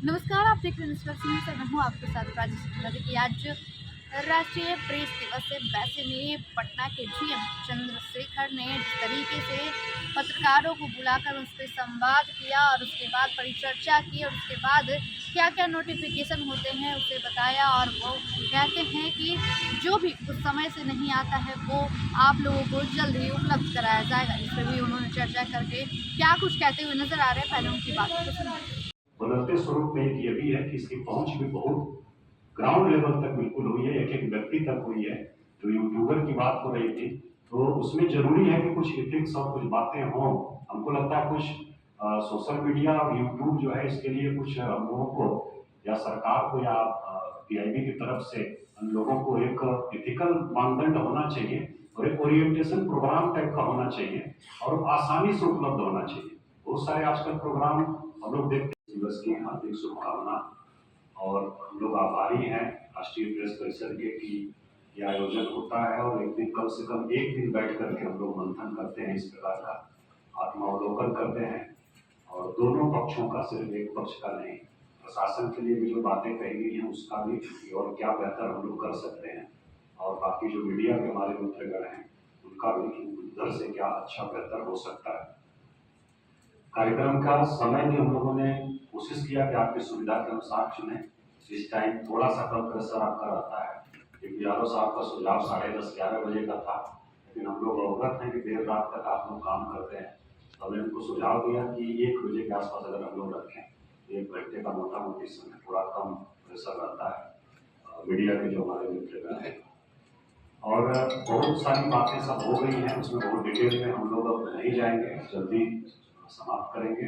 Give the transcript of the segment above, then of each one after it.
नमस्कार, आप देख रहे हैं न्यूज़ से मैं हूँ आपके साथ राजेश। देखिए आज राष्ट्रीय प्रेस दिवस है। वैसे में पटना के डीएम चंद्रशेखर ने जिस तरीके से पत्रकारों को बुलाकर उनसे संवाद किया और उसके बाद परिचर्चा की और उसके बाद क्या क्या नोटिफिकेशन होते हैं उसे बताया, और वो कहते हैं कि जो भी उस समय से नहीं आता है वो आप लोगों को जल्द ही उपलब्ध कराया जाएगा। इस पर भी उन्होंने चर्चा करके क्या कुछ कहते हुए नजर आ रहे हैं। पहले उनकी बात को सुनिए। बदलते स्वरूप में एक ये भी है कि इसकी पहुंच भी बहुत ग्राउंड लेवल तक बिल्कुल हुई है, एक एक व्यक्ति तक हुई है। जो यूट्यूबर की बात हो रही थी, तो उसमें जरूरी है कि कुछ एथिक्स और कुछ बातें हों। हमको लगता है कुछ सोशल मीडिया और यूट्यूब जो है इसके लिए कुछ हम लोगों को या सरकार को या पीआईबी की तरफ से हम लोगों को एक एथिकल मानदंड होना चाहिए और एक ओरिएंटेशन प्रोग्राम टाइप का होना चाहिए और आसानी से उपलब्ध होना चाहिए। बहुत सारे आजकल प्रोग्राम हम लोग देखते हैं। दिवस की हार्दिक शुभकामना, और हम लोग आभारी हैं राष्ट्रीय प्रेस परिषद के कि यह आयोजन होता है और एक दिन कम से कम एक दिन बैठ करके हम लोग मंथन करते हैं, इस प्रकार का आत्मावलोकन करते हैं और दोनों पक्षों का, सिर्फ एक पक्ष का नहीं। प्रशासन के लिए भी जो बातें कही गई हैं उसका भी और क्या बेहतर हम लोग कर सकते हैं, और बाकी जो मीडिया के हमारे मित्रगण हैं उनका भी उधर से क्या अच्छा बेहतर हो सकता है। कार्यक्रम का समय भी हम लोगों ने कोशिश किया कि आपकी सुविधा के अनुसार चुने। इस टाइम थोड़ा सा कम प्रेशर आपका रहता है, क्योंकि यादव साहब का सुझाव 10:30-11 बजे का था, लेकिन हम लोग अवगत हैं कि देर रात तक आप लोग काम करते हैं। तो हमने उनको सुझाव दिया कि 1 बजे के आसपास अगर हम लोग रखें, 1 घंटे का मोटा मोटी समय, थोड़ा कम प्रेशर रहता है मीडिया के जो हमारे मित्र हैं। और बहुत सारी बातें सब हो गई हैं, उसमें बहुत डिटेल में हम लोग अब नहीं जाएंगे, जल्दी समाप्त करेंगे।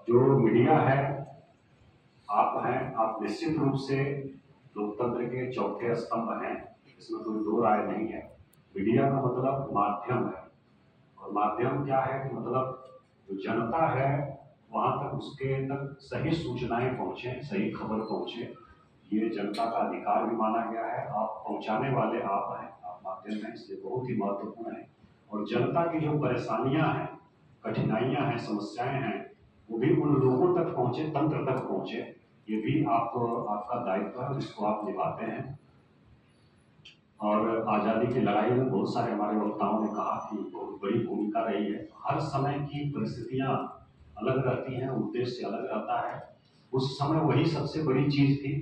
जो मीडिया है, आप हैं, आप निश्चित रूप से लोकतंत्र के चौथे स्तंभ हैं, इसमें कोई दो राय नहीं है। मीडिया का मतलब माध्यम है, और माध्यम क्या है कि मतलब जो जनता है वहां तक उसके तक सही सूचनाएं पहुंचे, सही खबर पहुंचे, ये जनता का अधिकार भी माना गया है। आप पहुंचाने वाले आप हैं, आप माध्यम हैं, इसलिए बहुत ही महत्वपूर्ण है। और जनता की जो परेशानियां हैं, कठिनाइयां हैं, समस्याएं हैं, वो भी उन लोगों तक पहुंचे, तंत्र तक पहुंचे, ये भी आपका दायित्व है, जिसको आप निभाते हैं। और आज़ादी की लड़ाई में बहुत सारे हमारे वक्ताओं ने कहा कि बहुत बड़ी भूमिका रही है। हर समय की परिस्थितियां अलग रहती हैं, उद्देश्य अलग रहता है। उस समय वही सबसे बड़ी चीज थी,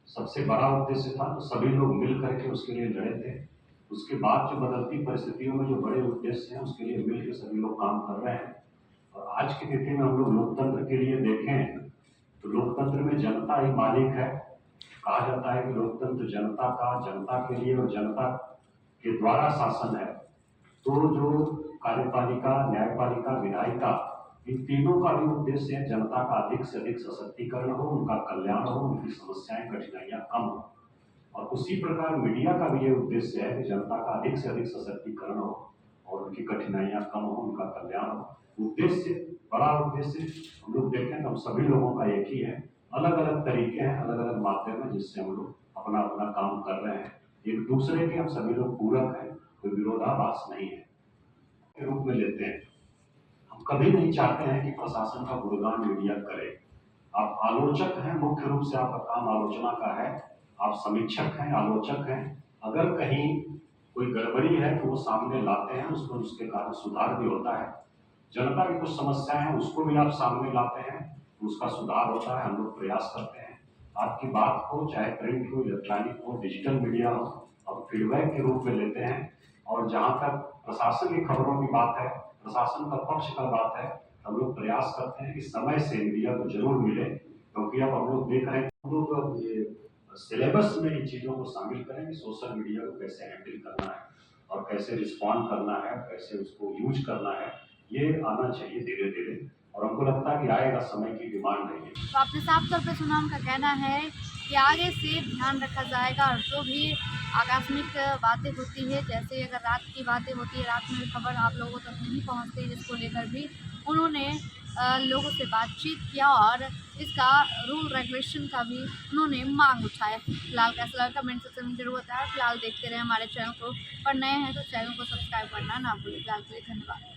सबसे बड़ा उद्देश्य था, तो सभी लोग मिल करके उसके लिए लड़े थे। उसके बाद जो बदलती परिस्थितियों में जो बड़े उद्देश्य हैं उसके लिए मिलकर सभी लोग काम कर रहे हैं। और आज की तिथि में हम लोग लोकतंत्र के लिए देखें तो लोकतंत्र में जनता ही मालिक है। कहा जाता है कि लोकतंत्र जनता का, जनता के लिए और जनता के द्वारा शासन है। तो जो कार्यपालिका, न्यायपालिका, विधायिका, इन तीनों का भी उद्देश्य है जनता का अधिक से अधिक सशक्तिकरण हो, उनका कल्याण हो, उनकी समस्याएं, कठिनाइयां कम हो। और उसी प्रकार मीडिया का भी ये उद्देश्य है कि जनता का अधिक से अधिक सशक्तिकरण हो और उनकी कठिनाइयां कम हो, उनका कल्याण हो। उद्देश्य, बड़ा उद्देश्य हम लोग देखें तो हम सभी लोगों का एक ही है। अलग अलग तरीके हैं, अलग अलग माध्यम है जिससे हम लोग अपना अपना काम कर रहे हैं। एक दूसरे के हम सभी लोग पूरक हैं, कोई विरोधाभास नहीं है के रूप में लेते हैं। हम कभी नहीं चाहते हैं कि प्रशासन का गुणगान मीडिया करे। आप आलोचक हैं, मुख्य रूप से आपका काम आलोचना का है। आप समीक्षक हैं, आलोचक हैं। अगर कहीं कोई गड़बड़ी है तो वो सामने लाते हैं, उसमें उसके कारण सुधार भी होता है। जनता की कुछ समस्याएं हैं उसको भी आप सामने लाते हैं, उसका सुधार होता है, हम लोग प्रयास करते हैं। आपकी बात को, चाहे प्रिंट हो, इलेक्ट्रॉनिक हो, डिजिटल मीडिया हो, हम फीडबैक के रूप में लेते हैं। और जहां तक प्रशासन की खबरों की बात है, प्रशासन का पक्ष का बात है, हम लोग प्रयास करते हैं कि समय से मीडिया को जरूर मिले, क्योंकि अब हम लोग देख रहे हैं, हम लोग अब ये सिलेबस में इन चीजों को शामिल करें कि सोशल मीडिया को कैसे हैंडल करना है और कैसे रिस्पॉन्ड करना है, कैसे उसको यूज करना है, ये आना चाहिए धीरे धीरे। और हमको लगता है कि आएगा, समय की डिमांड है ये। तो आपने साफ तौर पे सुना, उनका कहना है कि आगे से ध्यान रखा जाएगा और जो भी आकस्मिक बातें होती है, जैसे अगर रात की बातें होती है, रात में खबर आप लोगों तक नहीं पहुंचती, इसको लेकर भी उन्होंने लोगों से बातचीत किया और इसका रूल रेगुलेशन का भी उन्होंने मांग उठाया। फिलहाल कैसा लगा कमेंट सेक्शन में जरूर बताया। फिलहाल देखते रहे हमारे चैनल को, और नए हैं तो चैनल को सब्सक्राइब करना ना भूलें। फिलहाल के लिए धन्यवाद।